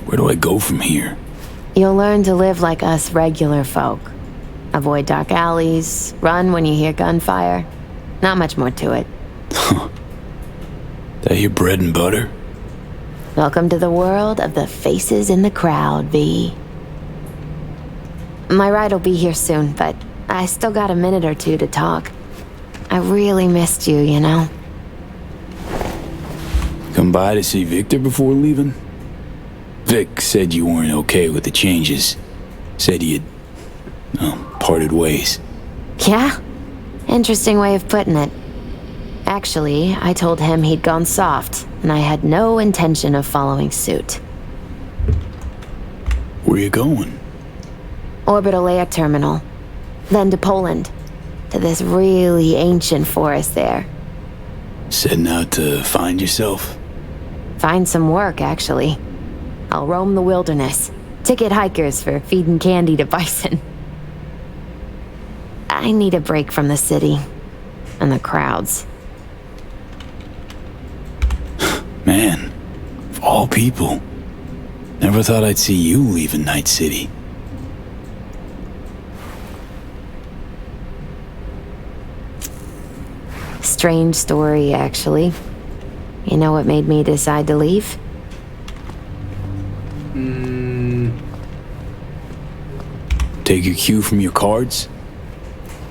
Speaker 2: Where do I go from here?
Speaker 4: You'll learn to live like us regular folk. Avoid dark alleys, run when you hear gunfire. Not much more to it.
Speaker 2: That your bread and butter?
Speaker 4: Welcome to the world of the faces in the crowd, V. My ride will be here soon, but I still got a minute or two to talk. I really missed you, you know?
Speaker 2: Come by to see Victor before leaving? Vic said you weren't okay with the changes. Said you'd, parted ways.
Speaker 4: Yeah? Interesting way of putting it. Actually, I told him he'd gone soft, and I had no intention of following suit.
Speaker 2: Where you going?
Speaker 4: Orbital air terminal. Then to Poland. To this really ancient forest there.
Speaker 2: Setting out to find yourself?
Speaker 4: Find some work, actually. I'll roam the wilderness. Ticket hikers for feeding candy to bison. I need a break from the city. And the crowds.
Speaker 2: Man, of all people. Never thought I'd see you leaving Night City.
Speaker 4: strange story, actually. You know what made me decide to leave?
Speaker 2: Take your cue from your cards?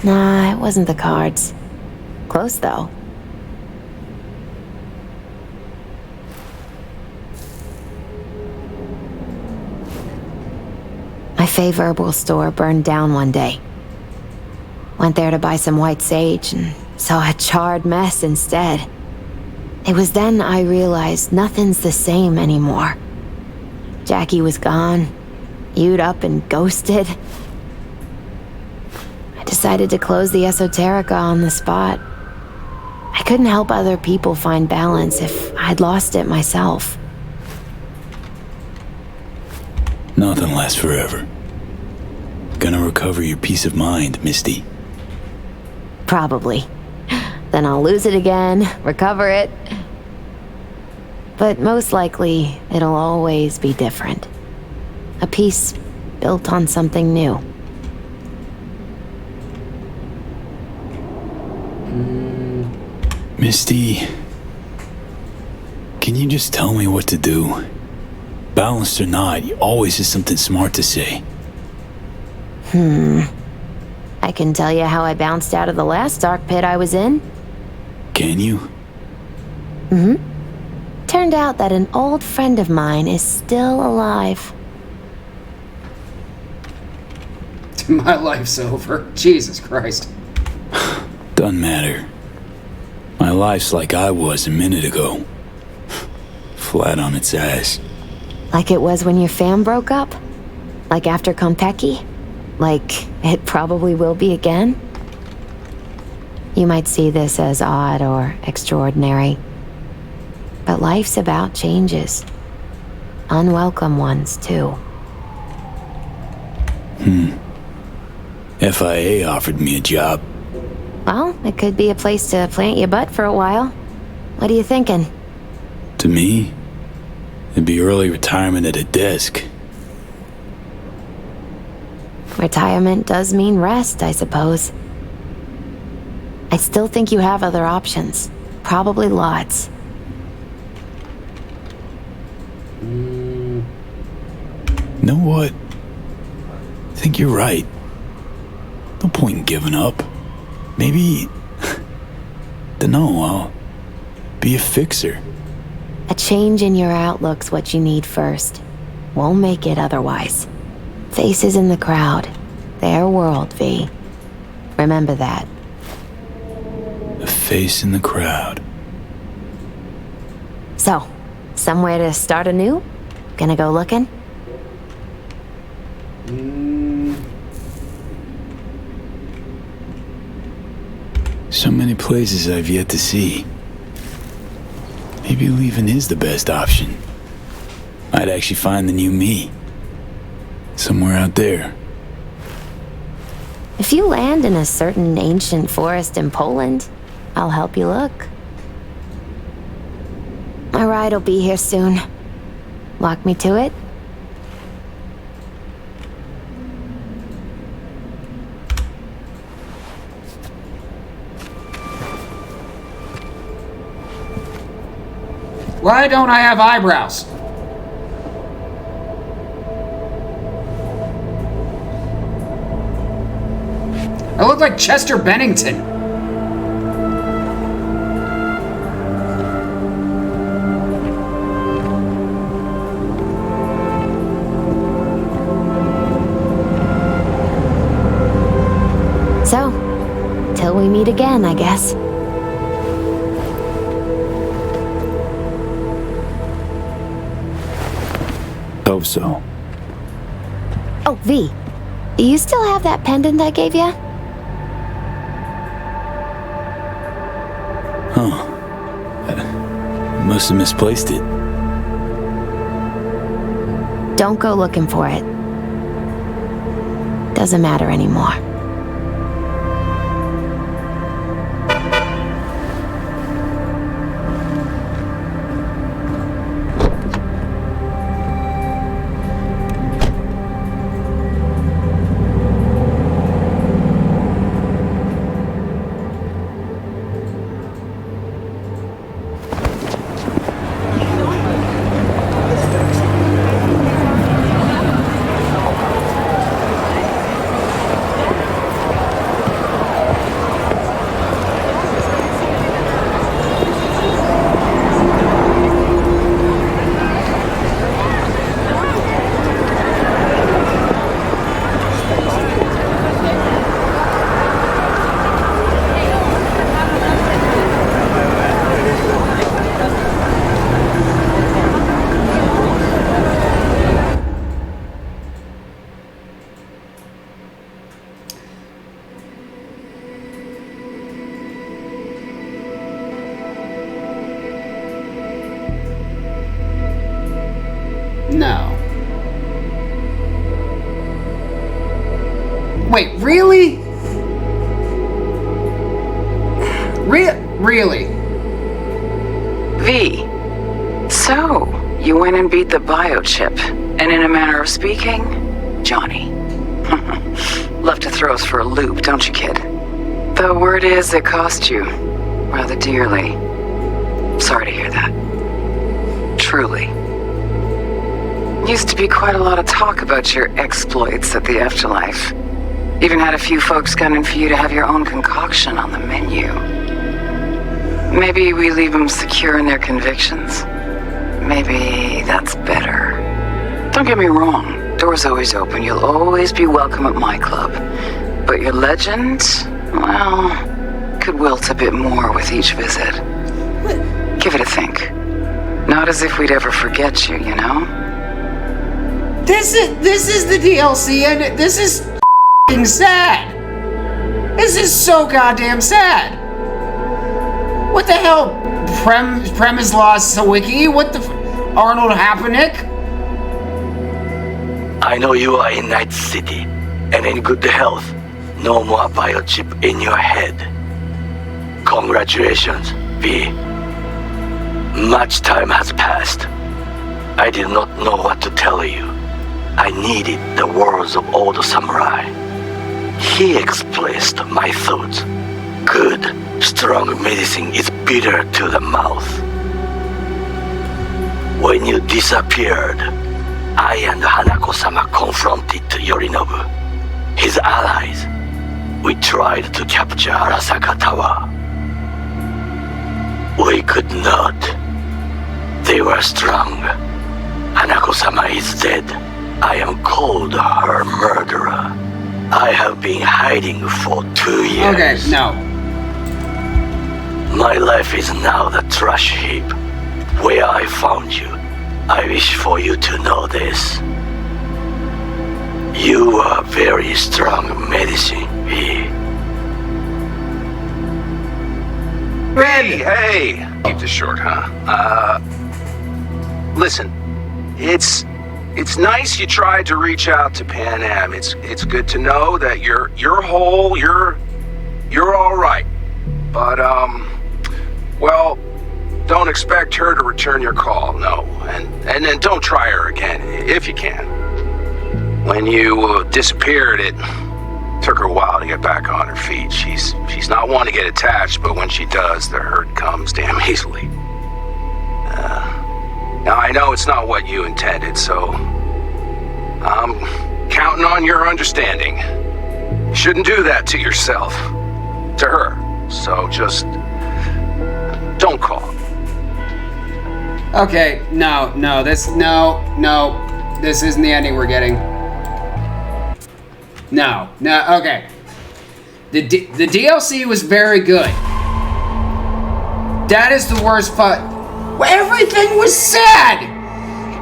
Speaker 4: Nah, it wasn't the cards. Close, though. My fave herbal store burned down one day. Went there to buy some white sage and saw a charred mess instead. It was then I realized nothing's the same anymore. Jackie was gone, You'd up and ghosted. I decided to close the Esoterica on the spot. I couldn't help other people find balance if I'd lost it myself.
Speaker 2: Nothing lasts forever. Gonna recover your peace of mind, Misty.
Speaker 4: Probably. Then I'll lose it again, recover it. But most likely, it'll always be different. A piece built on something new.
Speaker 2: Misty, can you just tell me what to do? Balanced or not, you always have something smart to say.
Speaker 4: I can tell you how I bounced out of the last dark pit I was in.
Speaker 2: Can you?
Speaker 4: Turned out that an old friend of mine is still alive.
Speaker 3: My life's over. Jesus Christ.
Speaker 2: Doesn't matter. My life's like I was a minute ago. Flat on its ass.
Speaker 4: Like it was when your fam broke up? Like after Konpeki? Like it probably will be again? You might see this as odd or extraordinary. But life's about changes. Unwelcome ones, too.
Speaker 2: FIA offered me a job.
Speaker 4: Well, it could be a place to plant your butt for a while. What are you thinking?
Speaker 2: To me, it'd be early retirement at a desk.
Speaker 4: Retirement does mean rest, I suppose. I still think you have other options. Probably lots.
Speaker 2: Know what? I think you're right. No point in giving up. Maybe... dunno, I'll be a fixer.
Speaker 4: A change in your outlook's what you need first. Won't make it otherwise. Faces in the crowd. Their world, V. Remember that.
Speaker 2: A face in the crowd.
Speaker 4: So, somewhere to start anew? Gonna go looking?
Speaker 2: So many places I've yet to see. Maybe leaving is the best option. I'd actually find the new me. Somewhere out there.
Speaker 4: If you land in a certain ancient forest in Poland, I'll help you look. My ride will be here soon. Walk me to it?
Speaker 3: Why don't I have eyebrows? I look like Chester Bennington.
Speaker 4: So, till we meet again, I guess.
Speaker 2: Hope so.
Speaker 4: Oh, V. You still have that pendant I gave you?
Speaker 2: Huh. Must have misplaced it.
Speaker 4: Don't go looking for it. Doesn't matter anymore.
Speaker 3: Wait, really? Really?
Speaker 12: V. So, you went and beat the biochip. And in a manner of speaking, Johnny. Love to throw us for a loop, don't you, kid? The word is it cost you rather dearly. Sorry to hear that. Truly. Used to be quite a lot of talk about your exploits at the afterlife. Even had a few folks gunning for you to have your own concoction on the menu. Maybe we leave them secure in their convictions. Maybe that's better. Don't get me wrong, door's always open. You'll always be welcome at my club. But your legend, well, could wilt a bit more with each visit. Give it a think. Not as if we'd ever forget you, you know?
Speaker 3: This is the DLC, and this is f***ing sad. This is so goddamn sad. What the hell? Premysław Sawicki? What the Arnold Hapanik?
Speaker 13: I know you are in Night City, and in good health. No more biochip in your head. Congratulations, V. Much time has passed. I did not know what to tell you. I needed the words of old samurai. He expressed my thoughts. Good, strong medicine is bitter to the mouth. When you disappeared, I and Hanako-sama confronted Yorinobu, his allies. We tried to capture Arasaka Tower. We could not. They were strong. Hanako-sama is dead. I am called her murderer. I have been hiding for 2 years.
Speaker 3: Okay, no.
Speaker 13: My life is now the trash heap where I found you. I wish for you to know this. You are very strong medicine, V.
Speaker 15: Hey! Keep this short, huh? Listen, it's nice you tried to reach out to Pan Am. It's good to know that you're whole, you're all right. But well, don't expect her to return your call, no. And then don't try her again, if you can. When you disappeared, it took her a while to get back on her feet. She's not one to get attached, but when she does, the hurt comes damn easily. Now I know it's not what you intended, so I'm counting on your understanding. You shouldn't do that to yourself, to her. So just don't call.
Speaker 3: Okay, no, this isn't the ending we're getting. No, okay. The DLC was very good. That is the worst part. Everything was sad!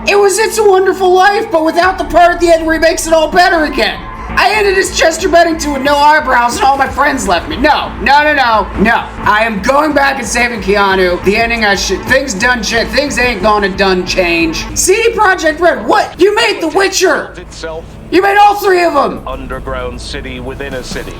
Speaker 3: It was It's a Wonderful Life, but without the part at the end where he makes it all better again. I ended as Chester Bennington with no eyebrows and all my friends left me. No. I am going back and saving Keanu. The ending, things ain't gonna done change. CD Projekt Red, what? You made The Witcher! You made all three of them!
Speaker 16: Underground city within a city.